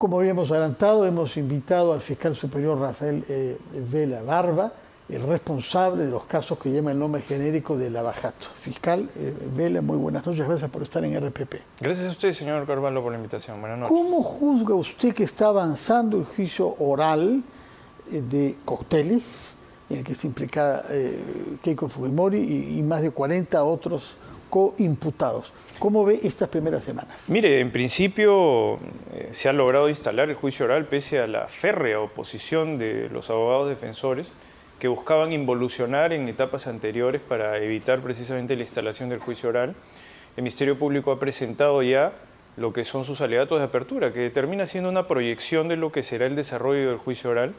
Como habíamos adelantado, hemos invitado al fiscal superior Rafael Vela Barba, el responsable de los casos que llevan el nombre genérico de Lavajato. Fiscal Vela, muy buenas noches, gracias por estar en RPP. Gracias a usted, señor Carvalho, por la invitación. Buenas noches. ¿Cómo juzga usted que está avanzando el juicio oral de Cócteles, en el que se implica Keiko Fujimori y más de 40 otros coimputados? ¿Cómo ve estas primeras semanas? Mire, en principio se ha logrado instalar el juicio oral pese a la férrea oposición de los abogados defensores que buscaban involucionar en etapas anteriores para evitar precisamente la instalación del juicio oral. El Ministerio Público ha presentado ya lo que son sus alegatos de apertura, que termina siendo una proyección de lo que será el desarrollo del juicio oral.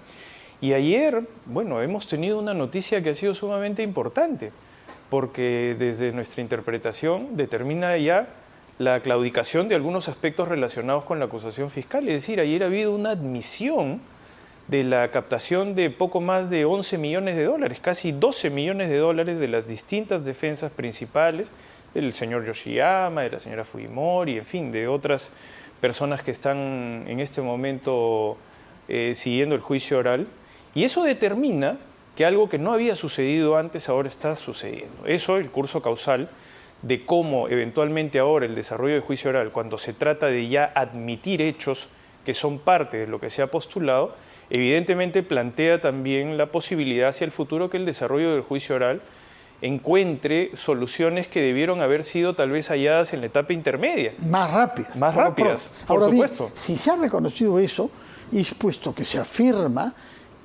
Y ayer, bueno, hemos tenido una noticia que ha sido sumamente importante, porque desde nuestra interpretación determina ya la claudicación de algunos aspectos relacionados con la acusación fiscal. Es decir, ayer ha habido una admisión de la captación de poco más de 11 millones de dólares, casi 12 millones de dólares de las distintas defensas principales, del señor Yoshiyama, de la señora Fujimori, en fin, de otras personas que están en este momento siguiendo el juicio oral. Y eso determina que algo que no había sucedido antes ahora está sucediendo. Eso, el curso causal de cómo eventualmente ahora el desarrollo del juicio oral, cuando se trata de ya admitir hechos que son parte de lo que se ha postulado, evidentemente plantea también la posibilidad hacia el futuro que el desarrollo del juicio oral encuentre soluciones que debieron haber sido tal vez halladas en la etapa intermedia. Más rápidas. Más rápidas, por supuesto. Bien, si se ha reconocido eso, es puesto que se afirma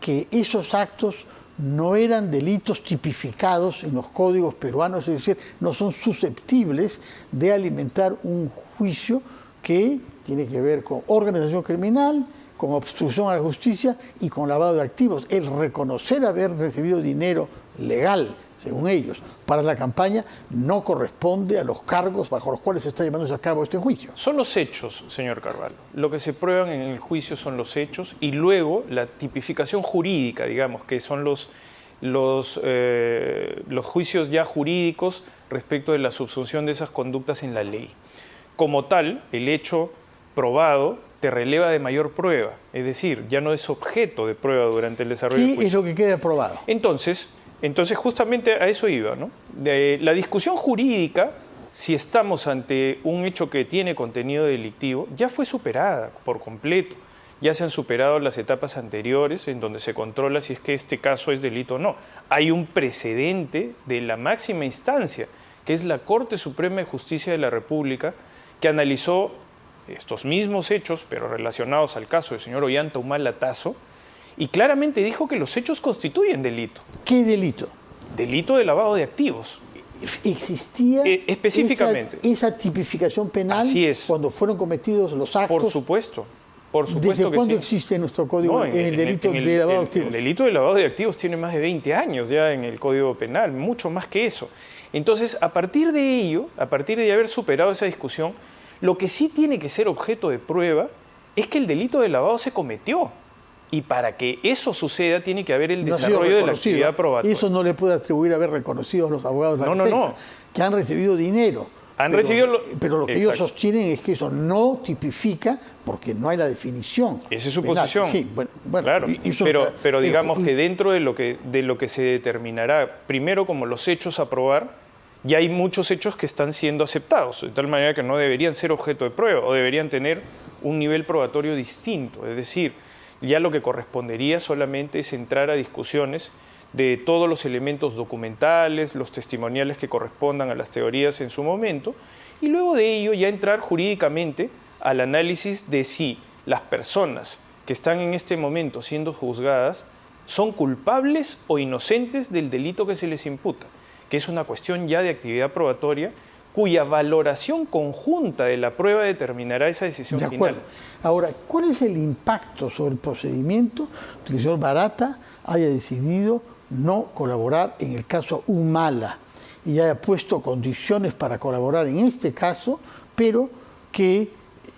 que esos actos no eran delitos tipificados en los códigos peruanos, es decir, no son susceptibles de alimentar un juicio que tiene que ver con organización criminal, con obstrucción a la justicia y con lavado de activos. El reconocer haber recibido dinero legal, según ellos, para la campaña, no corresponde a los cargos bajo los cuales se está llevando a cabo este juicio. Son los hechos, señor Carvalho. Lo que se prueban en el juicio son los hechos y luego la tipificación jurídica, digamos, que son los juicios ya jurídicos respecto de la subsunción de esas conductas en la ley. Como tal, el hecho probado te releva de mayor prueba, es decir, ya no es objeto de prueba durante el desarrollo del juicio. ¿Qué es lo que queda probado? Entonces justamente a eso iba, ¿no? La discusión jurídica, si estamos ante un hecho que tiene contenido delictivo, ya fue superada por completo. Ya se han superado las etapas anteriores en donde se controla si es que este caso es delito o no. Hay un precedente de la máxima instancia, que es la Corte Suprema de Justicia de la República, que analizó estos mismos hechos, pero relacionados al caso del señor Ollanta Humala Tazo, y claramente dijo que los hechos constituyen delito. ¿Qué delito? Delito de lavado de activos. ¿Existía específicamente esa tipificación penal? Así es. Cuando fueron cometidos los actos? Por supuesto. ¿Desde cuándo sí existe en nuestro código el delito de lavado de activos? El delito de lavado de activos tiene más de 20 años ya en el Código Penal, mucho más que eso. Entonces, a partir de ello, a partir de haber superado esa discusión, lo que sí tiene que ser objeto de prueba es que el delito de lavado se cometió. Y para que eso suceda tiene que haber el desarrollo de la actividad probatoria. Eso no le puede atribuir haber reconocido a los abogados de la defensa, que han recibido dinero. Pero lo que ellos sostienen es que eso no tipifica porque no hay la definición. Esa es su penal. posición. Sí, bueno, claro. Pero digamos que dentro de lo que se determinará, primero como los hechos a probar, ya hay muchos hechos que están siendo aceptados, de tal manera que no deberían ser objeto de prueba o deberían tener un nivel probatorio distinto. Es decir, ya lo que correspondería solamente es entrar a discusiones de todos los elementos documentales, los testimoniales que correspondan a las teorías en su momento, y luego de ello ya entrar jurídicamente al análisis de si las personas que están en este momento siendo juzgadas son culpables o inocentes del delito que se les imputa, que es una cuestión ya de actividad probatoria cuya valoración conjunta de la prueba determinará esa decisión final. De acuerdo. Ahora, ¿cuál es el impacto sobre el procedimiento de que el señor Barata haya decidido no colaborar en el caso Humala y haya puesto condiciones para colaborar en este caso, pero que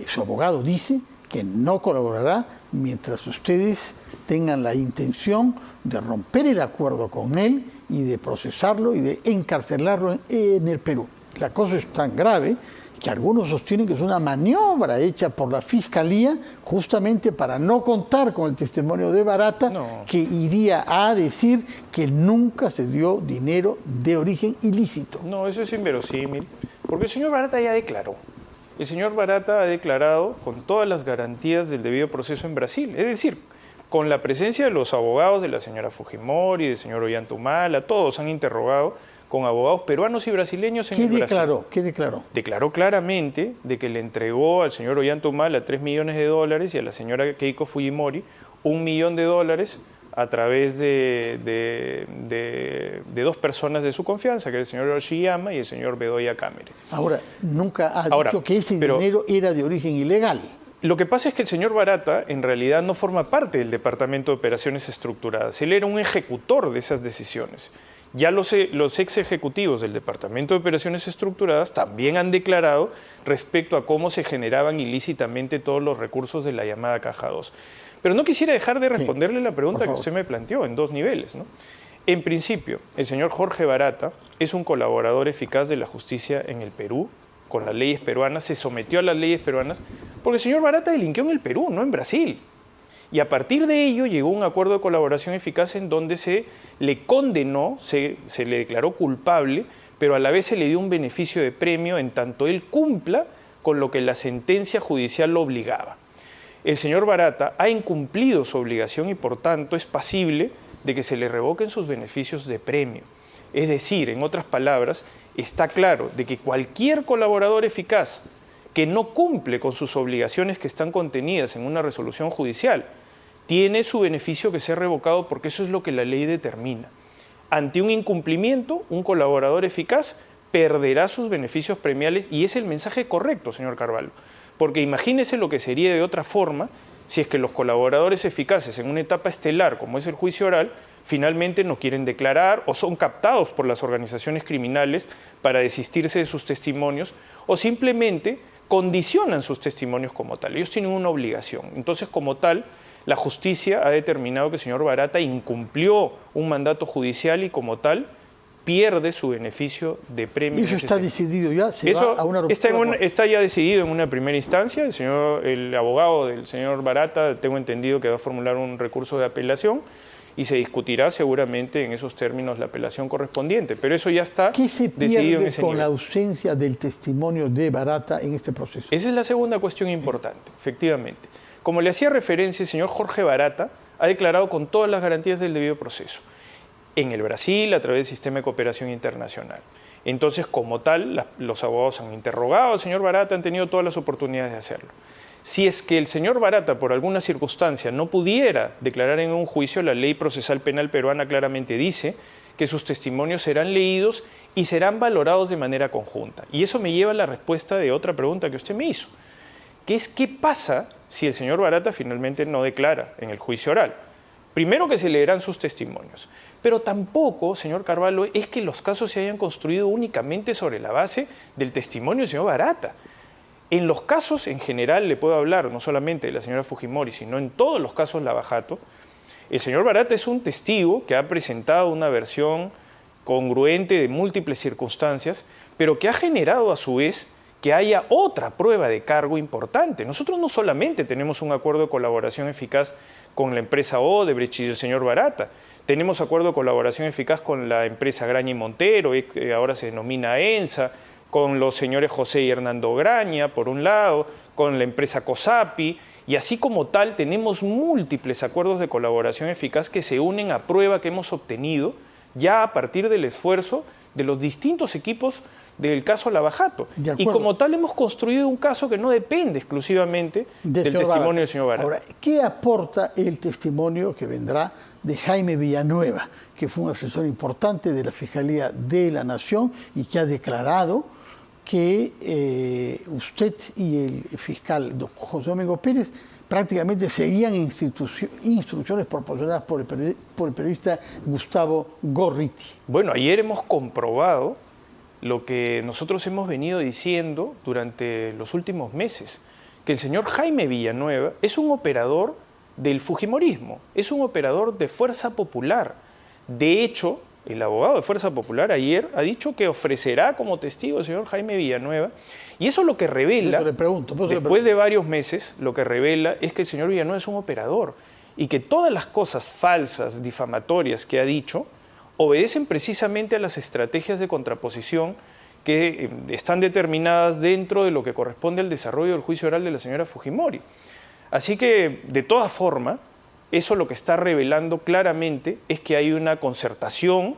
su abogado dice que no colaborará mientras ustedes tengan la intención de romper el acuerdo con él y de procesarlo y de encarcelarlo en el Perú? La cosa es tan grave que algunos sostienen que es una maniobra hecha por la Fiscalía justamente para no contar con el testimonio de Barata, que iría a decir que nunca se dio dinero de origen ilícito. No, eso es inverosímil, porque el señor Barata ya declaró. El señor Barata ha declarado con todas las garantías del debido proceso en Brasil, es decir, con la presencia de los abogados de la señora Fujimori, del señor Ollantumala, todos han interrogado con abogados peruanos y brasileños en el Brasil. ¿Qué declaró? Declaró claramente de que le entregó al señor Ollantumala $3 millones y a la señora Keiko Fujimori $1 millón a través de dos personas de su confianza, que era el señor Yoshiyama y el señor Bedoya Camere. Ahora, nunca ha dicho que ese dinero era de origen ilegal. Lo que pasa es que el señor Barata en realidad no forma parte del Departamento de Operaciones Estructuradas. Él era un ejecutor de esas decisiones. Ya los ex ejecutivos del Departamento de Operaciones Estructuradas también han declarado respecto a cómo se generaban ilícitamente todos los recursos de la llamada Caja 2. Pero no quisiera dejar de responderle la pregunta que usted me planteó en dos niveles, ¿no? En principio, el señor Jorge Barata es un colaborador eficaz de la justicia en el Perú, con las leyes peruanas, se sometió a las leyes peruanas, porque el señor Barata delinquió en el Perú, no en Brasil. Y a partir de ello llegó un acuerdo de colaboración eficaz en donde se le condenó, se le declaró culpable, pero a la vez se le dio un beneficio de premio en tanto él cumpla con lo que la sentencia judicial lo obligaba. El señor Barata ha incumplido su obligación y por tanto es pasible de que se le revoquen sus beneficios de premio. Es decir, en otras palabras, está claro de que cualquier colaborador eficaz que no cumple con sus obligaciones que están contenidas en una resolución judicial, tiene su beneficio que ser revocado porque eso es lo que la ley determina. Ante un incumplimiento, un colaborador eficaz perderá sus beneficios premiales y es el mensaje correcto, señor Carvalho. Porque imagínese lo que sería de otra forma si es que los colaboradores eficaces en una etapa estelar como es el juicio oral finalmente no quieren declarar o son captados por las organizaciones criminales para desistirse de sus testimonios o simplemente condicionan sus testimonios como tal. Ellos tienen una obligación. Entonces, como tal, la justicia ha determinado que el señor Barata incumplió un mandato judicial y como tal pierde su beneficio de premio. Eso está decidido ya, va a una ruptura. Está ya decidido en una primera instancia. El abogado del señor Barata, tengo entendido que va a formular un recurso de apelación y se discutirá seguramente en esos términos la apelación correspondiente. Pero eso ya está decidido en ese nivel. ¿Qué se pierde con la ausencia del testimonio de Barata en este proceso? Esa es la segunda cuestión importante, efectivamente. Como le hacía referencia, el señor Jorge Barata ha declarado con todas las garantías del debido proceso. En el Brasil, a través del Sistema de Cooperación Internacional. Entonces, como tal, los abogados han interrogado al señor Barata, han tenido todas las oportunidades de hacerlo. Si es que el señor Barata, por alguna circunstancia, no pudiera declarar en un juicio, la ley procesal penal peruana claramente dice que sus testimonios serán leídos y serán valorados de manera conjunta. Y eso me lleva a la respuesta de otra pregunta que usted me hizo, que es ¿qué pasa si el señor Barata finalmente no declara en el juicio oral? Primero que se leerán sus testimonios, pero tampoco, señor Carvalho, es que los casos se hayan construido únicamente sobre la base del testimonio del señor Barata. En los casos en general, le puedo hablar no solamente de la señora Fujimori, sino en todos los casos Lavajato, el señor Barata es un testigo que ha presentado una versión congruente de múltiples circunstancias, pero que ha generado a su vez que haya otra prueba de cargo importante. Nosotros no solamente tenemos un acuerdo de colaboración eficaz con la empresa Odebrecht y el señor Barata, tenemos acuerdo de colaboración eficaz con la empresa Graña y Montero, ahora se denomina ENSA, con los señores José y Hernando Graña, por un lado, con la empresa COSAPI, y así como tal tenemos múltiples acuerdos de colaboración eficaz que se unen a prueba que hemos obtenido ya a partir del esfuerzo de los distintos equipos del caso Lavajato. Y como tal hemos construido un caso que no depende exclusivamente del testimonio del señor Barata. Ahora, ¿qué aporta el testimonio que vendrá de Jaime Villanueva, que fue un asesor importante de la Fiscalía de la Nación y que ha declarado que usted y el fiscal José Domingo Pérez prácticamente seguían instrucciones proporcionadas por el periodista Gustavo Gorriti? Bueno, ayer hemos comprobado lo que nosotros hemos venido diciendo durante los últimos meses, que el señor Jaime Villanueva es un operador del fujimorismo, es un operador de Fuerza Popular. De hecho, el abogado de Fuerza Popular, ayer ha dicho que ofrecerá como testigo al señor Jaime Villanueva. Y eso lo que revela, después de varios meses, lo que revela es que el señor Villanueva es un operador y que todas las cosas falsas, difamatorias que ha dicho, obedecen precisamente a las estrategias de contraposición que están determinadas dentro de lo que corresponde al desarrollo del juicio oral de la señora Fujimori. Así que, de todas formas, eso lo que está revelando claramente es que hay una concertación,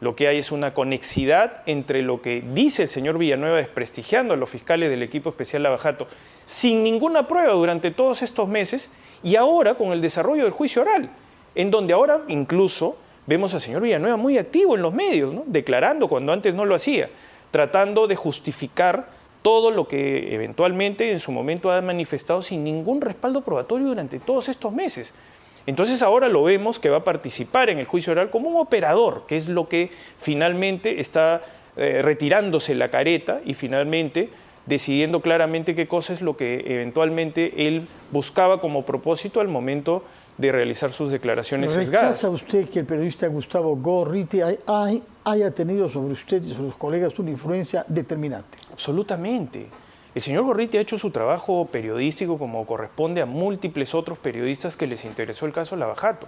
lo que hay es una conexidad entre lo que dice el señor Villanueva desprestigiando a los fiscales del equipo especial Lavajato sin ninguna prueba durante todos estos meses y ahora con el desarrollo del juicio oral, en donde ahora incluso vemos al señor Villanueva muy activo en los medios, ¿no? Declarando cuando antes no lo hacía, tratando de justificar todo lo que eventualmente en su momento ha manifestado sin ningún respaldo probatorio durante todos estos meses. Entonces ahora lo vemos que va a participar en el juicio oral como un operador, que es lo que finalmente está retirándose la careta y finalmente decidiendo claramente qué cosa es lo que eventualmente él buscaba como propósito al momento de realizar sus declaraciones sesgadas. ¿Rechaza usted que el periodista Gustavo Gorriti haya tenido sobre usted y sobre sus colegas una influencia determinante? Absolutamente. El señor Gorriti ha hecho su trabajo periodístico como corresponde a múltiples otros periodistas que les interesó el caso Lavajato.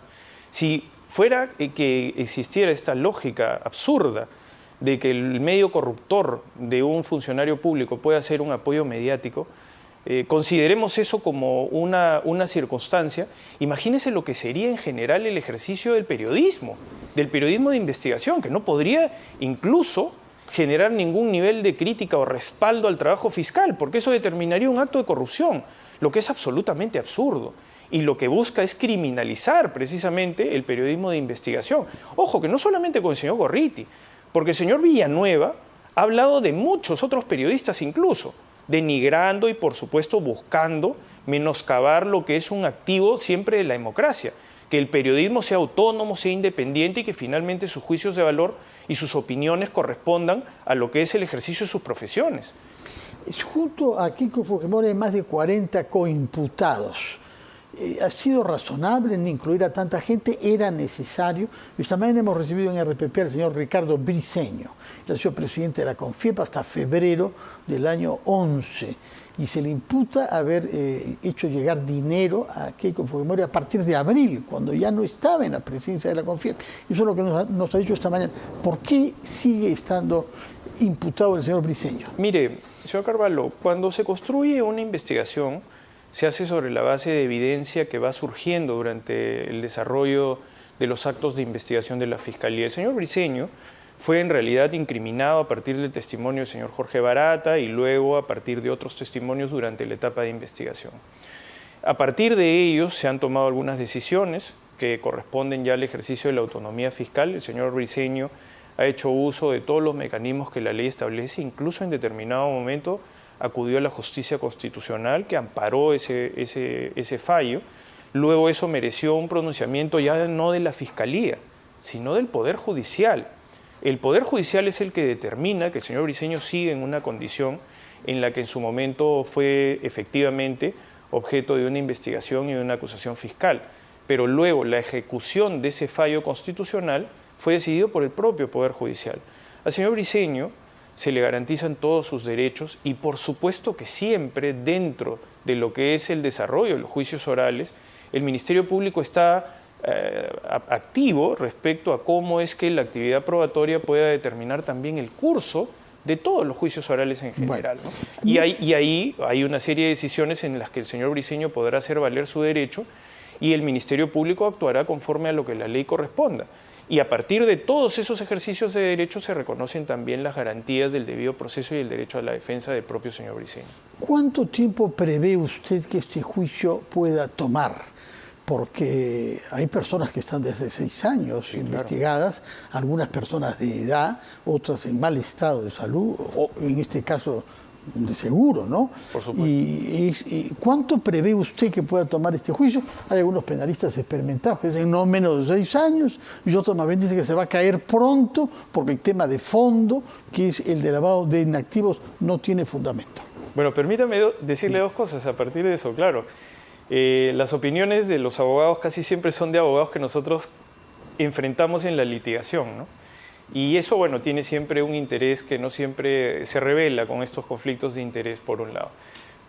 Si fuera que existiera esta lógica absurda de que el medio corruptor de un funcionario público pueda ser un apoyo mediático, consideremos eso como una circunstancia. Imagínense lo que sería en general el ejercicio del periodismo de investigación, que no podría incluso generar ningún nivel de crítica o respaldo al trabajo fiscal, porque eso determinaría un acto de corrupción, lo que es absolutamente absurdo. Y lo que busca es criminalizar precisamente el periodismo de investigación. Ojo, que no solamente con el señor Gorriti, porque el señor Villanueva ha hablado de muchos otros periodistas incluso, denigrando y por supuesto buscando menoscabar lo que es un activo siempre de la democracia, que el periodismo sea autónomo, sea independiente y que finalmente sus juicios de valor y sus opiniones correspondan a lo que es el ejercicio de sus profesiones. Junto a Keiko Fujimori hay más de 40 coimputados. ¿Ha sido razonable en incluir a tanta gente? ¿Era necesario? Esta mañana hemos recibido en RPP al señor Ricardo Briceño. Él ha sido presidente de la CONFIEP hasta febrero del año 11 y se le imputa haber hecho llegar dinero a Keiko Fujimori a partir de abril, cuando ya no estaba en la presidencia de la CONFIEP. Eso es lo que nos ha dicho esta mañana. ¿Por qué sigue estando imputado el señor Briceño? Mire, señor Carvalho, cuando se construye una investigación, se hace sobre la base de evidencia que va surgiendo durante el desarrollo de los actos de investigación de la Fiscalía. El señor Briceño fue en realidad incriminado a partir del testimonio del señor Jorge Barata y luego a partir de otros testimonios durante la etapa de investigación. A partir de ellos se han tomado algunas decisiones que corresponden ya al ejercicio de la autonomía fiscal. El señor Briceño ha hecho uso de todos los mecanismos que la ley establece, incluso en determinado momento acudió a la justicia constitucional que amparó ese fallo. Luego eso mereció un pronunciamiento ya no de la Fiscalía, sino del Poder Judicial. El Poder Judicial es el que determina que el señor Briceño sigue en una condición en la que en su momento fue efectivamente objeto de una investigación y de una acusación fiscal. Pero luego la ejecución de ese fallo constitucional fue decidido por el propio Poder Judicial. Al señor Briceño se le garantizan todos sus derechos y por supuesto que siempre dentro de lo que es el desarrollo de los juicios orales, el Ministerio Público está activo respecto a cómo es que la actividad probatoria pueda determinar también el curso de todos los juicios orales en general. Bueno. ¿No? Y ahí hay una serie de decisiones en las que el señor Briceño podrá hacer valer su derecho y el Ministerio Público actuará conforme a lo que la ley corresponda. Y a partir de todos esos ejercicios de derecho se reconocen también las garantías del debido proceso y el derecho a la defensa del propio señor Briceño. ¿Cuánto tiempo prevé usted que este juicio pueda tomar? Porque hay personas que están desde 6 años investigadas, claro. Algunas personas de edad, otras en mal estado de salud, o en este caso de seguro, ¿no? Por supuesto. ¿Y cuánto prevé usted que pueda tomar este juicio? Hay algunos penalistas experimentados que dicen no menos de 6 años, y otros más bien dicen que se va a caer pronto porque el tema de fondo, que es el de lavado de inactivos, no tiene fundamento. Bueno, permítame decirle dos cosas a partir de eso, claro. Las opiniones de los abogados casi siempre son de abogados que nosotros enfrentamos en la litigación, ¿no? Y eso, bueno, tiene siempre un interés que no siempre se revela con estos conflictos de interés, por un lado.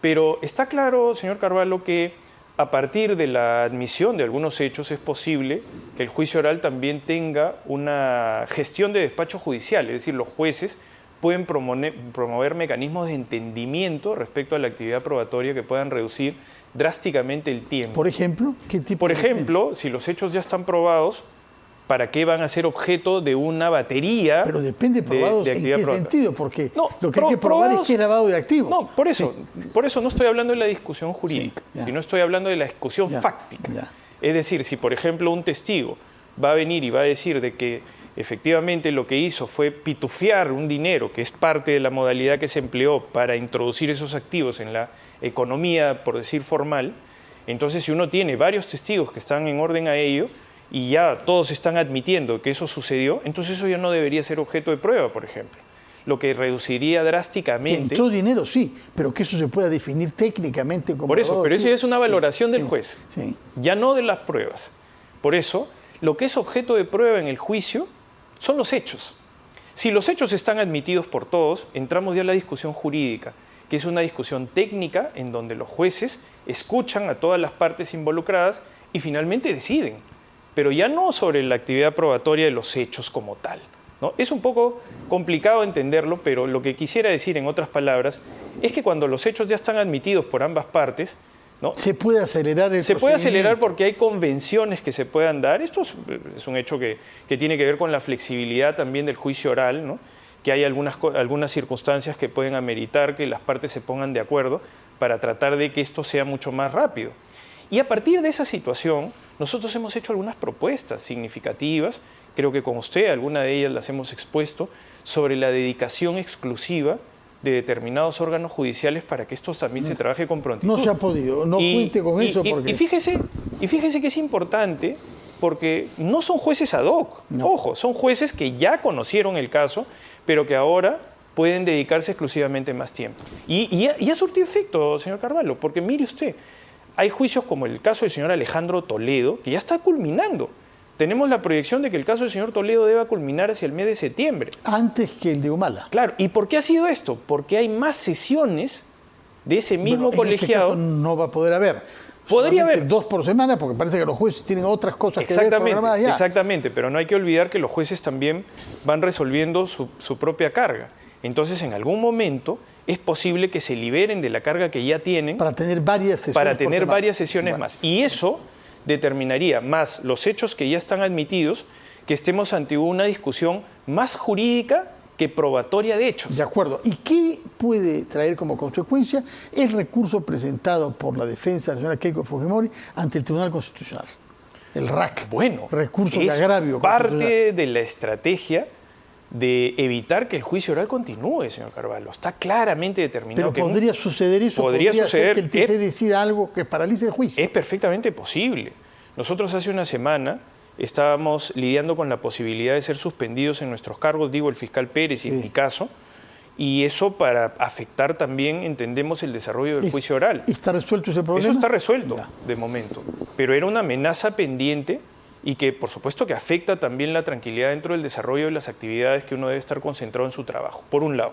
Pero está claro, señor Carvalho, que a partir de la admisión de algunos hechos es posible que el juicio oral también tenga una gestión de despacho judicial, es decir, los jueces pueden promover mecanismos de entendimiento respecto a la actividad probatoria que puedan reducir drásticamente el tiempo. Por ejemplo, ¿qué tipo Por de ejemplo, si los hechos ya están probados, ¿para qué van a ser objeto de una batería? Pero depende probados de en actividad qué probatoria? sentido, porque No, lo que hay que probar es que es lavado de activos. No, por eso no estoy hablando de la discusión jurídica, Sí, sino estoy hablando de la discusión Ya, fáctica. ya. Es decir, si por ejemplo un testigo va a venir y va a decir de que efectivamente lo que hizo fue pitufiar un dinero, que es parte de la modalidad que se empleó para introducir esos activos en la economía, por decir formal, entonces si uno tiene varios testigos que están en orden a ello, y ya todos están admitiendo que eso sucedió, entonces eso ya no debería ser objeto de prueba, por ejemplo. Lo que reduciría Que drásticamente... entró dinero, sí, pero que eso se pueda definir técnicamente como... Por eso, lavado de pero eso ya activos. es una valoración del Sí, juez, sí. ya no de las pruebas. Por eso, lo que es objeto de prueba en el juicio son los hechos. Si los hechos están admitidos por todos, entramos ya a la discusión jurídica, que es una discusión técnica en donde los jueces escuchan a todas las partes involucradas y finalmente deciden, pero ya no sobre la actividad probatoria de los hechos como tal, ¿no? Es un poco complicado entenderlo, pero lo que quisiera decir en otras palabras es que cuando los hechos ya están admitidos por ambas partes, ¿no? Se puede acelerar el Se puede acelerar procedimiento. porque hay convenciones que se puedan dar. Esto es un hecho que tiene que ver con la flexibilidad también del juicio oral, ¿no? Que hay algunas circunstancias que pueden ameritar que las partes se pongan de acuerdo para tratar de que esto sea mucho más rápido. Y a partir de esa situación, nosotros hemos hecho algunas propuestas significativas, creo que con usted alguna de ellas las hemos expuesto, sobre la dedicación exclusiva de determinados órganos judiciales para que esto también se trabaje con prontitud. No se ha podido, no cuente con eso porque... Y fíjese que es importante porque no son jueces ad hoc, No. ojo, son jueces que ya conocieron el caso, pero que ahora pueden dedicarse exclusivamente más tiempo. Y ha surtido efecto, señor Carvalho, porque mire usted, hay juicios como el caso del señor Alejandro Toledo, que ya está culminando. Tenemos la proyección de que el caso del señor Toledo deba culminar hacia el mes de septiembre. Antes que el de Humala. Claro, ¿y por qué ha sido esto? Porque hay más sesiones de ese mismo Bueno, en este colegiado. caso no va a poder haber. Podría Solamente haber. 2 por semana, porque parece que los jueces tienen otras cosas que ver programadas ya. Exactamente, pero no hay que olvidar que los jueces también van resolviendo su propia carga. Entonces, en algún momento es posible que se liberen de la carga que ya tienen Para tener varias sesiones. para por tener semana. varias sesiones Bueno. más. Y eso determinaría más los hechos que ya están admitidos, que estemos ante una discusión más jurídica que probatoria de hechos. De acuerdo. ¿Y qué puede traer como consecuencia el recurso presentado por la defensa de la señora Keiko Fujimori ante el Tribunal Constitucional? El RAC. Bueno, Recurso de es agravio parte constitucional. de la estrategia de evitar que el juicio oral continúe, señor Carvalho. Está claramente determinado Pero que podría suceder eso. podría ser suceder. que el TC decida algo que paralice el juicio. Es perfectamente posible. Nosotros hace una semana estábamos lidiando con la posibilidad de ser suspendidos en nuestros cargos, digo, el fiscal Pérez y en mi caso, y eso para afectar también, entendemos, el desarrollo del juicio oral. ¿Está resuelto ese problema? Eso está resuelto Ya. de momento, pero era una amenaza pendiente y que por supuesto que afecta también la tranquilidad dentro del desarrollo de las actividades que uno debe estar concentrado en su trabajo, por un lado.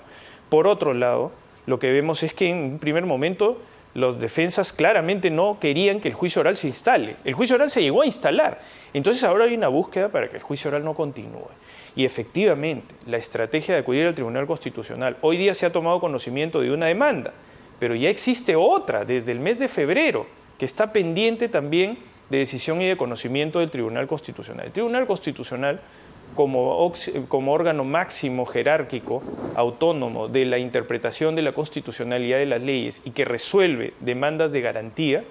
Por otro lado, lo que vemos es que en un primer momento los defensas claramente no querían que el juicio oral se instale. El juicio oral se llegó a instalar. Entonces ahora hay una búsqueda para que el juicio oral no continúe. Y efectivamente, la estrategia de acudir al Tribunal Constitucional, hoy día se ha tomado conocimiento de una demanda, pero ya existe otra desde el mes de febrero que está pendiente también de decisión y de conocimiento del Tribunal Constitucional. El Tribunal Constitucional, como órgano máximo jerárquico, autónomo de la interpretación de la constitucionalidad de las leyes y que resuelve demandas de garantía,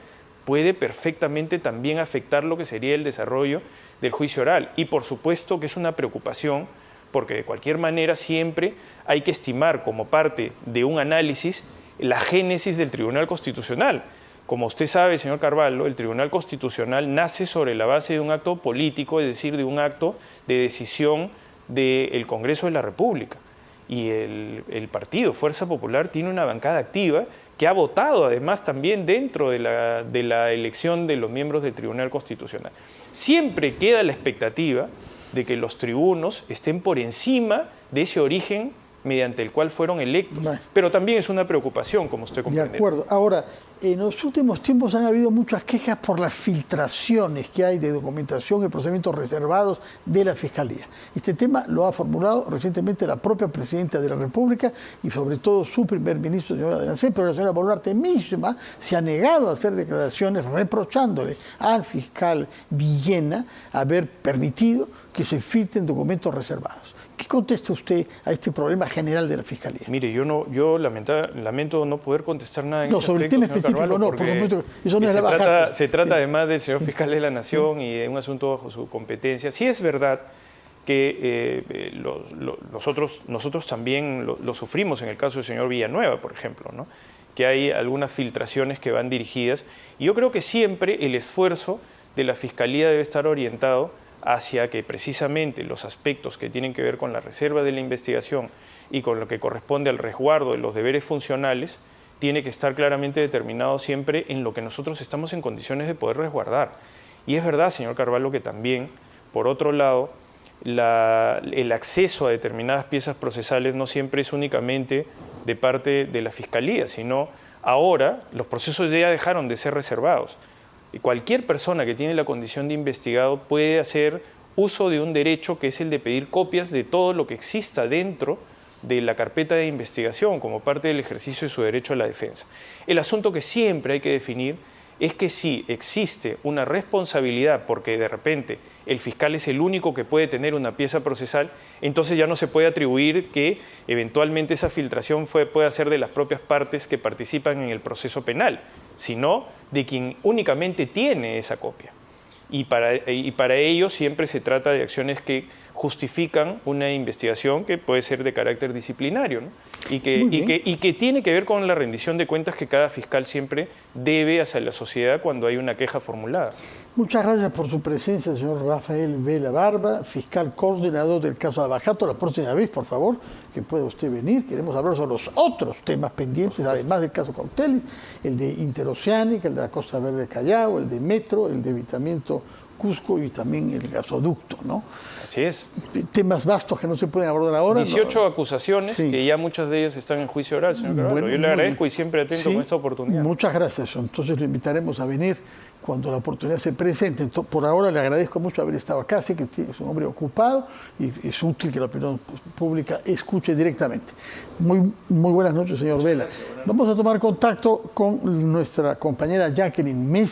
puede perfectamente también afectar lo que sería el desarrollo del juicio oral. Y por supuesto que es una preocupación, porque de cualquier manera siempre hay que estimar como parte de un análisis la génesis del Tribunal Constitucional. Como usted sabe, señor Carvalho, el Tribunal Constitucional nace sobre la base de un acto político, es decir, de un acto de decisión del Congreso de la República. Y el partido Fuerza Popular tiene una bancada activa que ha votado además también dentro de la elección de los miembros del Tribunal Constitucional. Siempre queda la expectativa de que los tribunos estén por encima de ese origen mediante el cual fueron electos. Bueno. Pero también es una preocupación, como usted comprende. De acuerdo. Ahora, en los últimos tiempos han habido muchas quejas por las filtraciones que hay de documentación y procedimientos reservados de la Fiscalía. Este tema lo ha formulado recientemente la propia Presidenta de la República y sobre todo su primer ministro, señora Delancé, pero la señora Boluarte misma se ha negado a hacer declaraciones reprochándole al fiscal Villena haber permitido que se filtren documentos reservados. ¿Qué contesta usted a este problema general de la Fiscalía? Mire, yo lamento no poder contestar nada en No, ese sobre el aspecto, tema específico Carvalho, no, por supuesto, eso no es la baja. Se trata además del señor fiscal de la Nación y de un asunto bajo su competencia. Sí es verdad que nosotros también lo sufrimos en el caso del señor Villanueva, por ejemplo, ¿no? Que hay algunas filtraciones que van dirigidas. Y yo creo que siempre el esfuerzo de la Fiscalía debe estar orientado hacia que precisamente los aspectos que tienen que ver con la reserva de la investigación y con lo que corresponde al resguardo de los deberes funcionales, tiene que estar claramente determinado siempre en lo que nosotros estamos en condiciones de poder resguardar. Y es verdad, señor Carvalho, que también, por otro lado, el acceso a determinadas piezas procesales no siempre es únicamente de parte de la Fiscalía, sino ahora los procesos ya dejaron de ser reservados. Y cualquier persona que tiene la condición de investigado puede hacer uso de un derecho que es el de pedir copias de todo lo que exista dentro de la carpeta de investigación como parte del ejercicio de su derecho a la defensa. El asunto que siempre hay que definir es que si existe una responsabilidad porque de repente el fiscal es el único que puede tener una pieza procesal, entonces ya no se puede atribuir que eventualmente esa filtración pueda ser de las propias partes que participan en el proceso penal, sino de quien únicamente tiene esa copia. Y para ello siempre se trata de acciones que justifican una investigación que puede ser de carácter disciplinario, ¿no? y que tiene que ver con la rendición de cuentas que cada fiscal siempre debe hacia la sociedad cuando hay una queja formulada. Muchas gracias por su presencia, señor Rafael Vela Barba, fiscal coordinador del caso Lavajato. La próxima vez, por favor, que pueda usted venir. Queremos hablar sobre los otros temas pendientes, además del caso Cautelis, el de Interoceánica, el de la Costa Verde Callao, el de Metro, el de Evitamiento Cusco y también el gasoducto, ¿no? Así es. Temas vastos que no se pueden abordar ahora. 18 acusaciones, sí, que ya muchas de ellas están en juicio oral, señor Carvalho. Bueno, yo le agradezco y siempre atento con esta oportunidad. Muchas gracias. Entonces lo invitaremos a venir cuando la oportunidad se presente. Por ahora le agradezco mucho haber estado acá, sé que es un hombre ocupado y es útil que la opinión pública escuche directamente. Muy buenas noches, señor Vela. Vamos a tomar contacto con nuestra compañera Jacqueline Mesa.